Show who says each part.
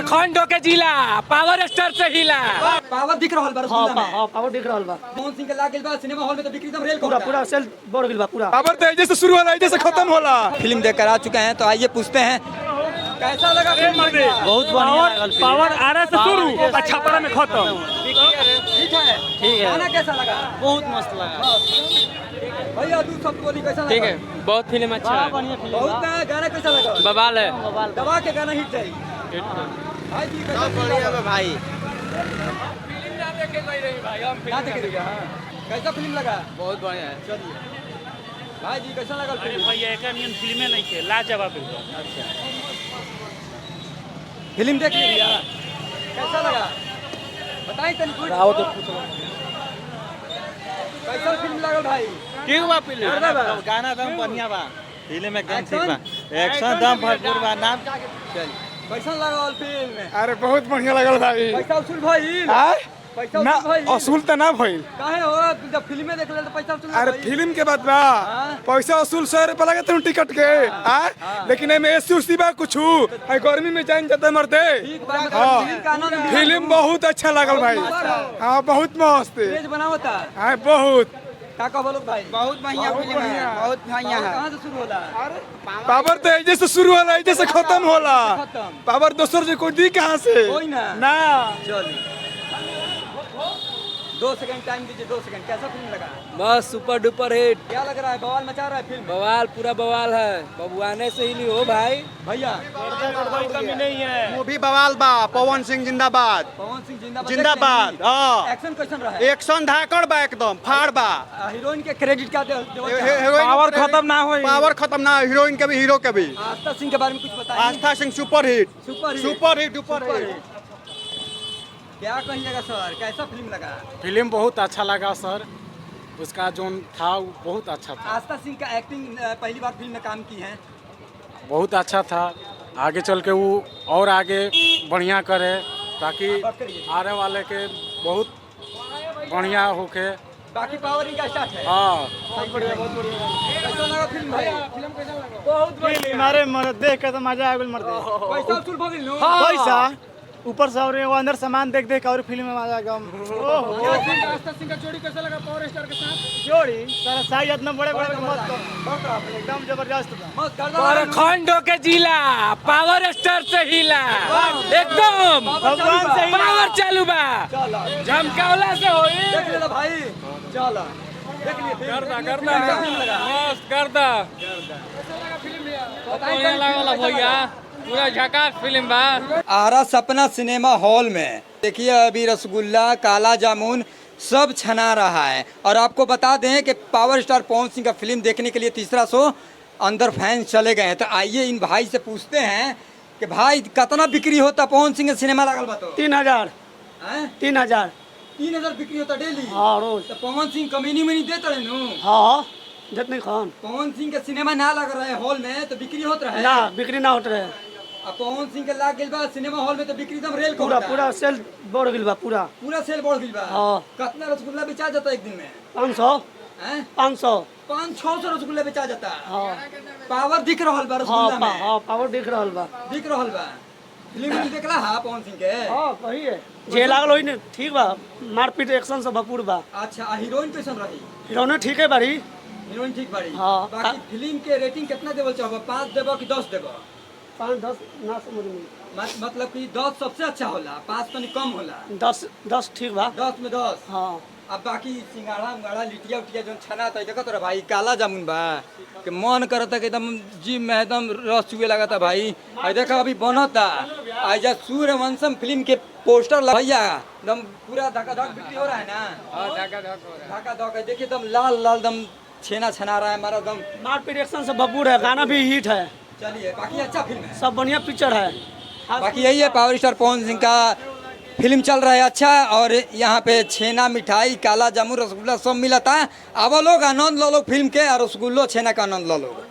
Speaker 1: खंड होके जिला पावर स्टार से हिला।
Speaker 2: पावर दिख रहल बा रसगुल्ला में।
Speaker 3: हां पावर दिख रहल बा।
Speaker 2: पवन सिंह के लाग गेल बा सिनेमा हॉल में तो बिक्री एकदम रेल
Speaker 3: पूरा पूरा सेल बढ़ गेल बा पूरा।
Speaker 4: पावर तो ऐसे शुरू होला ऐसे खत्म होला।
Speaker 2: फिल्म देखकर आ चुके हैं तो आइए पूछते हैं कैसा लगा फिल्म?
Speaker 3: बहुत बढ़िया लागल।
Speaker 1: पावर आरा से शुरू और छपरा में खत्म।
Speaker 2: ठीक है
Speaker 3: ठीक है।
Speaker 2: गाना कैसा लगा?
Speaker 3: बहुत मस्त लगा।
Speaker 2: भैया तू सब बोली कैसा लगा?
Speaker 1: ठीक है, बहुत फिल्म अच्छा है।
Speaker 3: बढ़िया फिल्म
Speaker 2: बहुत है, गाना कैसा लगा?
Speaker 1: बवाल है।
Speaker 2: दबा के गाना हिट है भाई जी कैसा बढ़िया है भाई। ना देखे रही हां कैसा फिल्म लगा?
Speaker 1: बहुत बढ़िया है।
Speaker 2: चलिए भाई जी कैसा लगा
Speaker 1: अरे
Speaker 2: फिल्म?
Speaker 1: भैया एक नियन फिल्में नहीं थे, लाजवाब है।
Speaker 2: फिल्म देख ली भैया कैसा लगा बताई तनी कुछ।
Speaker 3: आओ तो पूछो।
Speaker 2: कैसा फिल्म लगा भाई?
Speaker 1: ठीक बा फिल्म।
Speaker 3: गाना दम बढ़िया बा। फिल्म एकदम
Speaker 2: ठीक बा।
Speaker 3: एक्शन दम भरपूर बा। नाम
Speaker 2: चलिए कैसा लगा फिल्म?
Speaker 4: अरे बहुत बढ़िया लगल भाई।
Speaker 2: पैसा वसूल भइल?
Speaker 4: आय?
Speaker 2: पैसा
Speaker 4: ना
Speaker 2: वसूल भइल?
Speaker 4: असूल तो ना भइल।
Speaker 2: काहे हो जब फिल्में देख ले तो पैसा वसूल
Speaker 4: अरे
Speaker 2: भइल?
Speaker 4: फिल्म के बाद बा
Speaker 2: हाँ।
Speaker 4: पैसा वसूल 100 रुपया लगे तुम टिकट के
Speaker 2: हाँ।
Speaker 4: लेकिन एमे एसी उसी बा कुछ गर्मी में जान जाते मरते।
Speaker 2: ठीक बा
Speaker 4: हाँ।
Speaker 2: फिल्म का आनंद लिया।
Speaker 4: फिल्म बहुत अच्छा लगल भाई। हाँ बहुत मस्त है।
Speaker 2: तेज बनावता
Speaker 4: हाँ बहुत।
Speaker 2: का कह बोलो भाई?
Speaker 3: बहुत बढ़िया फिल्म है। बहुत बढ़िया है।
Speaker 2: कहां से शुरू होला?
Speaker 4: पावर तो ऐसे से शुरू होला ऐसे से खत्म होला।
Speaker 2: खत्म।
Speaker 4: पावर दोसर से कोई दी कहाँ से?
Speaker 2: कोई ना।
Speaker 4: ना।
Speaker 2: चलिए 2 सेकंड टाइम दीजिए। 2 सेकंड कैसा फिल्म लगा?
Speaker 1: बस सुपर डुपर हिट।
Speaker 2: क्या लग रहा है? बवाल मचा रहा है फिल्म।
Speaker 1: बवाल पूरा बवाल है। बबुआने से ही नहीं हो भाई।
Speaker 2: भैया
Speaker 1: कमी नहीं है।
Speaker 3: मूवी बवाल बा। पवन सिंह जिंदाबाद।
Speaker 2: पवन सिंह जिंदाबाद।
Speaker 3: जिंदाबाद। हाँ।
Speaker 2: एक्शन कैसन रहा है?
Speaker 3: एक्शन धाकड़ बा एकदम फाड़ बा।
Speaker 2: हीरोइन के क्रेडिट क्या दे?
Speaker 4: पावर खत्म ना होई।
Speaker 3: पावर खत्म ना हीरोइन के भी हीरो के भी।
Speaker 2: आस्था सिंह के बारे में कुछ बताइए।
Speaker 3: Aastha Singh super hit.
Speaker 2: Super hit.
Speaker 3: Super hit super
Speaker 2: super
Speaker 3: hit.
Speaker 2: Hit. क्या कहिएगा सर कैसा फिल्म लगा?
Speaker 5: फिल्म बहुत अच्छा लगा सर। उसका जो था वो बहुत अच्छा था।
Speaker 2: आस्था सिंह का एक्टिंग पहली बार फिल्म में काम की है।
Speaker 5: बहुत अच्छा था। आगे चल के वो और आगे बढ़िया करे ताकि आने वाले के बहुत बढ़िया होके।
Speaker 2: बाकी पावर इनका स्टार्ट है।
Speaker 5: हाँ
Speaker 2: बहुत बढ़िया बहुत बढ़िया। कैसा लगा फिल्म भाई? फिल्म कैसा लगा? बहुत बढ़िया।
Speaker 3: हमारे मर्द देख के तो मजा आ गई मर्द।
Speaker 2: पैसा वसूल हो गेल नो?
Speaker 3: पैसा ऊपर से और वो अंदर सामान देख देख और फिल्म में मजा आ गया।
Speaker 2: आस्था सिंह का जोड़ी कैसा लगा पावर स्टार के साथ?
Speaker 3: जोड़ी सारा साइज इतना बड़े बड़े मत एकदम जबरदस्त था।
Speaker 2: मस्त कर दो।
Speaker 1: खंड होके जिला पावर स्टार से हिला। एकदम
Speaker 3: भगवान से ही
Speaker 1: पावर चालू बा।
Speaker 2: चलो
Speaker 1: झमकावला से होई।
Speaker 2: देख ले भाई। चलो देख लिए फिल्म।
Speaker 1: करदा
Speaker 2: कैसा फिल्म लगा?
Speaker 1: मस्त करदा। बढ़िया लागल भैया। पूरा झकास फिल्म बा।
Speaker 2: आरा सपना सिनेमा हॉल में देखिए अभी रसगुल्ला काला जामुन सब छना रहा है। और आपको बता दें कि पावर स्टार पवन सिंह का फिल्म देखने के लिए तीसरा शो अंदर फैंस चले गए हैं। तो आइए इन भाई से पूछते हैं कि भाई कितना बिक्री होता पवन सिंह का सिनेमा लागल बा? तो
Speaker 3: 3000
Speaker 2: हैं?
Speaker 3: 3000।
Speaker 2: 3000 बिक्री होता डेली।
Speaker 3: हाँ रोज।
Speaker 2: तो पवन सिंह कमीनी में नहीं देते रहे नु?
Speaker 3: हाँ जितने खान
Speaker 2: पवन सिंह का सिनेमा ना लग रहा है हॉल में तो बिक्री होता है
Speaker 3: ना बिक्री ना होत रहे।
Speaker 2: अब पवन सिंह के लाग गेल बा सिनेमा हॉल में तो बिक्री एकदम रेल
Speaker 3: पूरा पूरा सेल बढ़ गेल बा पूरा।
Speaker 2: पूरा सेल बढ़ गई बा।
Speaker 3: हाँ।
Speaker 2: कितना रसगुल्ला बेचा जाता है एक दिन में?
Speaker 3: 500
Speaker 2: हैं?
Speaker 3: 500।
Speaker 2: 500-600 रसगुल्ला बेचा जाता है।
Speaker 3: हाँ
Speaker 2: पावर दिख रहल बा रसगुल्ला में।
Speaker 3: हाँ पावर दिख रहल बा।
Speaker 2: दिख रहल बा। फिल्म देखला हा पवन सिंह के?
Speaker 3: हाँ वही है जे लागल होई ने ठीक बा। मारपीट एक्शन से भरपूर बा।
Speaker 2: अच्छा आ हीरोइन कैसन रही?
Speaker 3: हीरोइन ठीक है बारी।
Speaker 2: हीरोइन ठीक बाड़ी।
Speaker 3: हाँ।
Speaker 2: बाकी फिल्म के रेटिंग कितना देवल चाहबो? 5 देबो कि 10 देबो?
Speaker 3: 5-10 ना समझ में।
Speaker 2: मतलब कि 10 सबसे अच्छा होला 5 तो कम होला।
Speaker 3: 10 ठीक बा।
Speaker 2: 10 में 10।
Speaker 3: हाँ
Speaker 2: अब बाकी सिंगाड़ा उंगाड़ा लिटिया उटिया जो छना था देखा तो भाई काला जामुन बा कि मन करता कि एकदम जी में एकदम रस चुए लगा था भाई। आई देखा अभी बनता आज सूर्यवंशम फिल्म के पोस्टर भैया एकदम पूरा धक्का धक बिक्री हो रहा है ना? धक्का धक है देखिए एकदम लाल लाल एकदम छेना छना रहा है हमारा एकदम।
Speaker 3: मारपीट एक्शन से भरपूर है। गाना भी हिट है।
Speaker 2: चलिए बाकी अच्छा फिल्म है।
Speaker 3: सब बढ़िया पिक्चर है।
Speaker 2: बाकी यही है पावर स्टार पवन सिंह का फिल्म चल रहा है अच्छा। और यहाँ पे छेना मिठाई काला जामुन रसगुल्ला सब मिला था। अब लोग आनंद लो लोग फिल्म के और रसगुल्लो छेना का आनंद लो लोग।